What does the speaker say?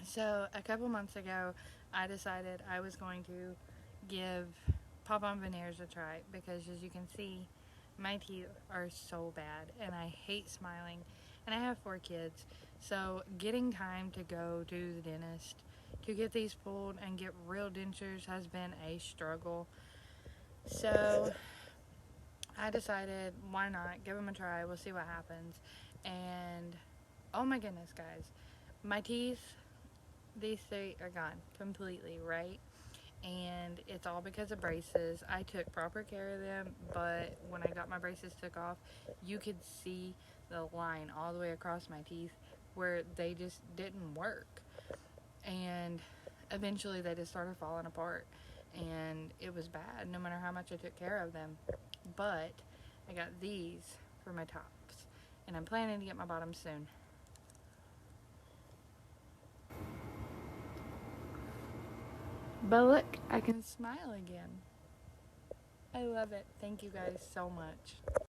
So a couple months ago, I decided I was going to give Pop On Veneers a try because, as you can see, my teeth are so bad and I hate smiling. And I have 4 kids, so getting time to go to the dentist to get these pulled and get real dentures has been a struggle. So I decided, why not give them a try? We'll see what happens. And oh my goodness, guys, my teeth, these 3 are gone completely, right? And it's all because of braces. I took proper care of them, but when I got my braces took off, you could see the line all the way across my teeth where they just didn't work. And eventually they just started falling apart, and it was bad no matter how much I took care of them. But I got these for my tops, and I'm planning to get my bottoms soon. But look, I can smile again. I love it. Thank you guys so much.